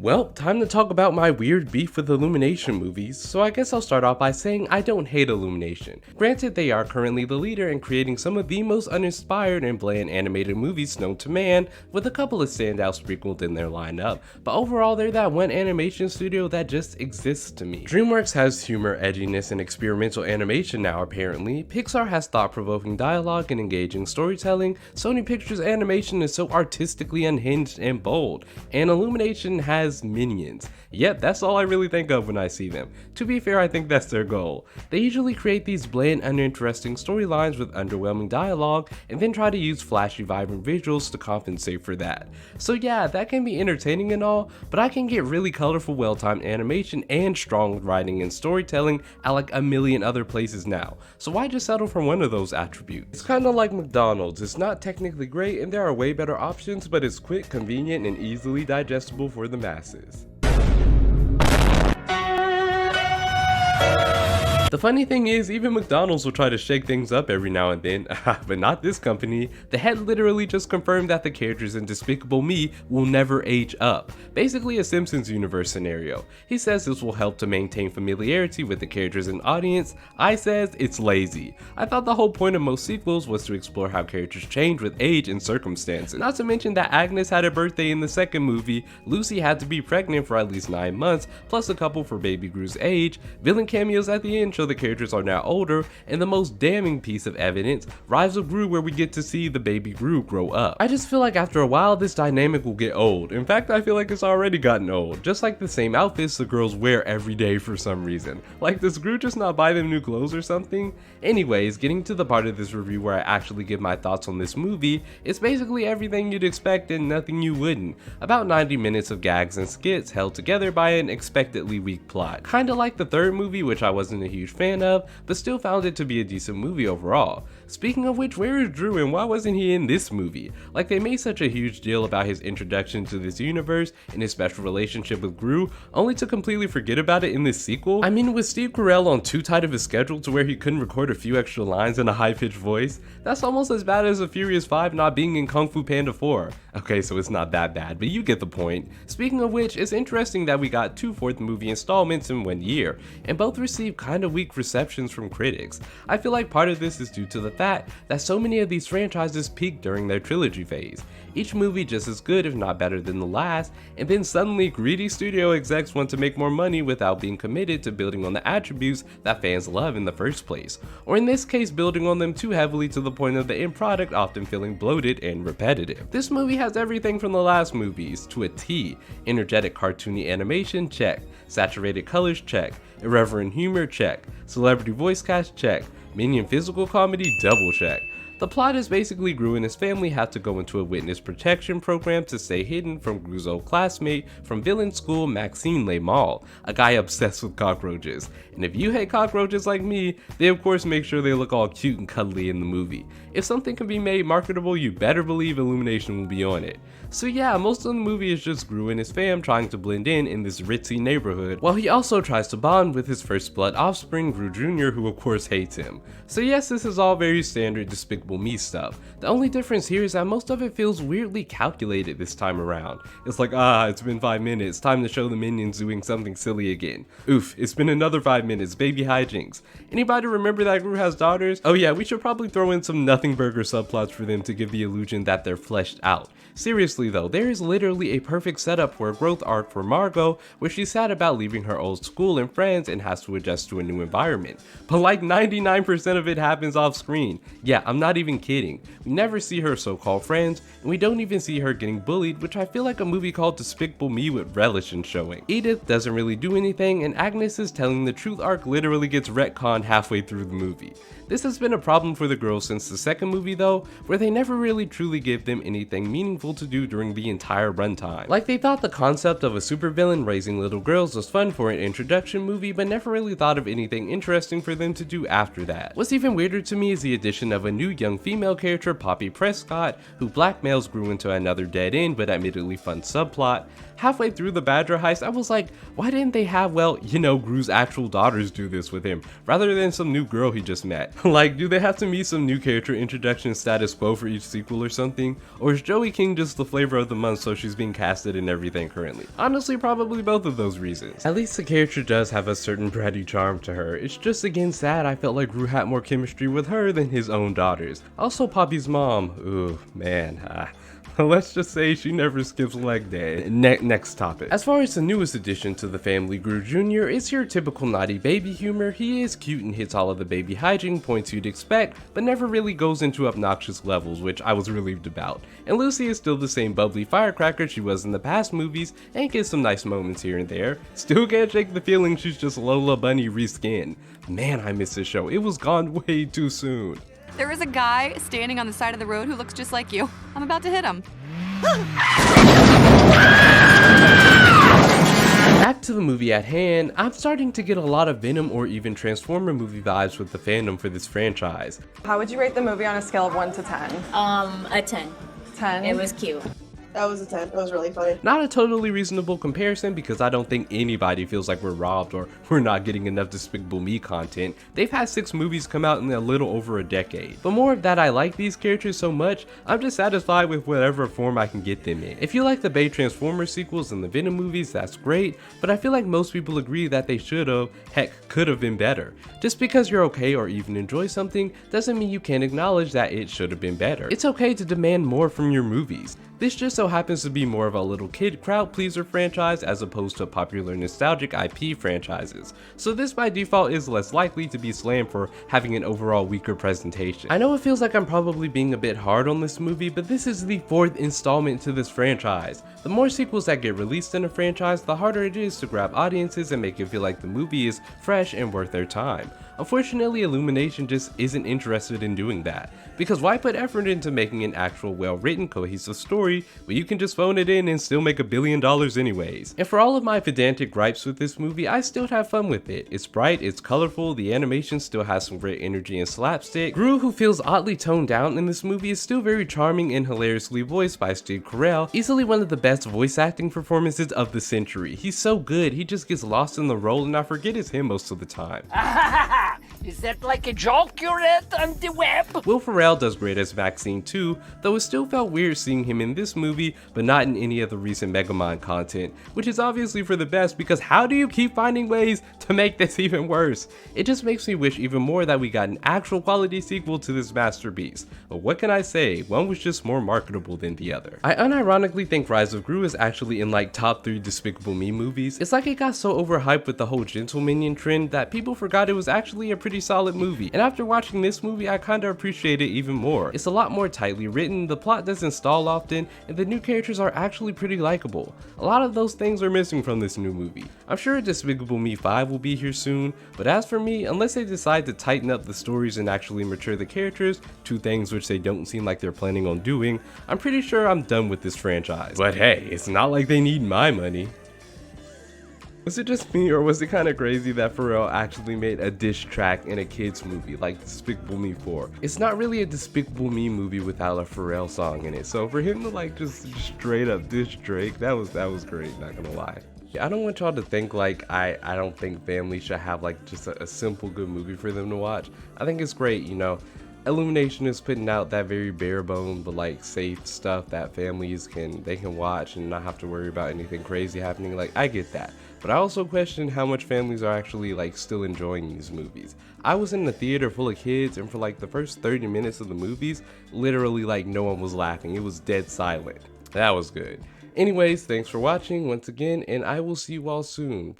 Well, time to talk about my weird beef with Illumination movies, so I guess I'll start off by saying I don't hate Illumination. Granted, they are currently the leader in creating some of the most uninspired and bland animated movies known to man, with a couple of standouts sprinkled in their lineup, but overall they're that one animation studio that just exists to me. DreamWorks has humor, edginess, and experimental animation now apparently, Pixar has thought-provoking dialogue and engaging storytelling, Sony Pictures animation is so artistically unhinged and bold, and Illumination has minions. Yet that's all I really think of when I see them. To be fair, I think that's their goal. They usually create these bland, uninteresting storylines with underwhelming dialogue and then try to use flashy, vibrant visuals to compensate for that. So yeah, that can be entertaining and all, but I can get really colorful, well-timed animation and strong writing and storytelling at like a million other places now. So why just settle for one of those attributes? It's kinda like McDonald's. It's not technically great and there are way better options, but it's quick, convenient, and easily digestible for the masses. The funny thing is, even McDonald's will try to shake things up every now and then, but not this company. The head literally just confirmed that the characters in Despicable Me will never age up. Basically a Simpsons universe scenario. He says this will help to maintain familiarity with the characters and audience. I says it's lazy. I thought the whole point of most sequels was to explore how characters change with age and circumstances. Not to mention that Agnes had a birthday in the second movie, Lucy had to be pregnant for at least 9 months, plus a couple for Baby Gru's age, villain cameos at the end show the characters are now older, and the most damning piece of evidence, Rise of Gru, where we get to see the baby Gru grow up. I just feel like after a while this dynamic will get old. In fact, I feel like it's already gotten old, just like the same outfits the girls wear every day for some reason. Like, does Gru just not buy them new clothes or something? Anyways, getting to the part of this review where I actually give my thoughts on this movie, it's basically everything you'd expect and nothing you wouldn't. About 90 minutes of gags and skits held together by an expectedly weak plot. Kinda like the third movie, which I wasn't a huge fan of, but still found it to be a decent movie overall. Speaking of which, where is Drew and why wasn't he in this movie? Like, they made such a huge deal about his introduction to this universe and his special relationship with Gru, only to completely forget about it in this sequel? I mean, with Steve Carell on too tight of a schedule to where he couldn't record a few extra lines in a high-pitched voice, that's almost as bad as a Furious 5 not being in Kung Fu Panda 4. Okay, so it's not that bad, but you get the point. Speaking of which, it's interesting that we got 2 fourth movie installments in 1 year, and both received kinda weak receptions from critics. I feel like part of this is due to the fact that so many of these franchises peaked during their trilogy phase. Each movie just as good if not better than the last, and then suddenly greedy studio execs want to make more money without being committed to building on the attributes that fans love in the first place, or in this case building on them too heavily to the point of the end product often feeling bloated and repetitive. This movie has everything from the last movies to a T. Energetic cartoony animation, check. Saturated colors, check. Irreverent humor, check. Celebrity voice cast, check. Minion physical comedy, double check. The plot is basically Gru and his family have to go into a witness protection program to stay hidden from Gru's old classmate from villain school Maxime Le Mal, a guy obsessed with cockroaches. And if you hate cockroaches like me, they of course make sure they look all cute and cuddly in the movie. If something can be made marketable, you better believe Illumination will be on it. So yeah, most of the movie is just Gru and his fam trying to blend in this ritzy neighborhood, while he also tries to bond with his first blood offspring, Gru Jr., who of course hates him. So yes, this is all very standard Despicable Me stuff. The only difference here is that most of it feels weirdly calculated this time around. It's like, it's been 5 minutes, time to show the minions doing something silly again. Oof, it's been another 5 minutes, baby hijinks. Anybody remember that Gru has daughters? Oh yeah, we should probably throw in some nothing burger subplots for them to give the illusion that they're fleshed out. Seriously though, there is literally a perfect setup for a growth arc for Margot, where she's sad about leaving her old school and friends and has to adjust to a new environment. But like 99% of it happens off screen. Yeah, I'm not even kidding. We never see her so-called friends, and we don't even see her getting bullied, which I feel like a movie called Despicable Me would relish in showing. Edith doesn't really do anything, and Agnes's telling the truth arc literally gets retconned halfway through the movie. This has been a problem for the girls since the second movie though, where they never really truly give them anything meaningful to do during the entire runtime. Like, they thought the concept of a supervillain raising little girls was fun for an introduction movie, but never really thought of anything interesting for them to do after that. What's even weirder to me is the addition of a new young female character, Poppy Prescott, who blackmails Gru into another dead end but admittedly fun subplot. Halfway through the Badger heist, I was like, why didn't they have, well, you know, Gru's actual daughters do this with him, rather than some new girl he just met? Like, do they have to meet some new character introduction status quo for each sequel or something? Or is Joey King just the flavor of the month so she's being casted in everything currently? Honestly, probably both of those reasons. At least the character does have a certain bratty charm to her. It's just again sad I felt like Gru had more chemistry with her than his own daughters. Also, Poppy's mom, ooh, man, let's just say she never skips leg day. Next topic. As far as the newest addition to the family, Gru Jr., it's your typical naughty baby humor. He is cute and hits all of the baby hygiene points you'd expect, but never really goes into obnoxious levels, which I was relieved about. And Lucy is still the same bubbly firecracker she was in the past movies, and gets some nice moments here and there. Still can't shake the feeling she's just Lola Bunny reskinned. Man, I miss this show. It was gone way too soon. There is a guy standing on the side of the road who looks just like you. I'm about to hit him. Back to the movie at hand, I'm starting to get a lot of Venom or even Transformer movie vibes with the fandom for this franchise. How would you rate the movie on a scale of 1 to 10? A 10. 10? It was cute. That was a 10. It was really funny. Not a totally reasonable comparison because I don't think anybody feels like we're robbed or we're not getting enough Despicable Me content. They've had 6 movies come out in a little over a decade. But more of that, I like these characters so much, I'm just satisfied with whatever form I can get them in. If you like the Bay Transformers sequels and the Venom movies, that's great, but I feel like most people agree that they should have, heck, could have been better. Just because you're okay or even enjoy something doesn't mean you can't acknowledge that it should have been better. It's okay to demand more from your movies. This just so happens to be more of a little kid crowd pleaser franchise as opposed to popular nostalgic IP franchises, so this by default is less likely to be slammed for having an overall weaker presentation. I know it feels like I'm probably being a bit hard on this movie, but this is the 4th installment to this franchise. The more sequels that get released in a franchise, the harder it is to grab audiences and make it feel like the movie is fresh and worth their time. Unfortunately, Illumination just isn't interested in doing that, because why put effort into making an actual well-written, cohesive story when you can just phone it in and still make $1 billion anyways? And for all of my pedantic gripes with this movie, I still have fun with it. It's bright, it's colorful, the animation still has some great energy and slapstick. Gru, who feels oddly toned down in this movie, is still very charming and hilariously voiced by Steve Carell, easily one of the best voice acting performances of the century. He's so good, he just gets lost in the role and I forget it's him most of the time. Is that like a joke you read on the web? Will Ferrell does great as Maxine too, though it still felt weird seeing him in this movie but not in any of the recent Megamind content, which is obviously for the best because how do you keep finding ways to make this even worse? It just makes me wish even more that we got an actual quality sequel to this masterpiece, but what can I say, one was just more marketable than the other. I unironically think Rise of Gru is actually in like top 3 Despicable Me movies. It's like it got so overhyped with the whole gentle minion trend that people forgot it was actually a pretty solid movie, and after watching this movie I kinda appreciate it even more. It's a lot more tightly written, the plot doesn't stall often, and the new characters are actually pretty likable. A lot of those things are missing from this new movie. I'm sure Despicable Me 5 will be here soon, but as for me, unless they decide to tighten up the stories and actually mature the characters, 2 things which they don't seem like they're planning on doing, I'm pretty sure I'm done with this franchise. But hey, it's not like they need my money. Was it just me, or was it kind of crazy that Pharrell actually made a diss track in a kids movie like Despicable Me 4? It's not really a Despicable Me movie without a Pharrell song in it, so for him to like just straight up diss Drake, that was great, not gonna lie. I don't want y'all to think like I don't think families should have like just a simple good movie for them to watch. I think it's great, you know. Illumination is putting out that very bare bone but like safe stuff that families can watch and not have to worry about anything crazy happening. Like, I get that, but I also question how much families are actually like still enjoying these movies. I was in the theater full of kids and for like the first 30 minutes of the movies, literally like no one was laughing. It was dead silent. That was good. Anyways, thanks for watching once again, and I will see you all soon.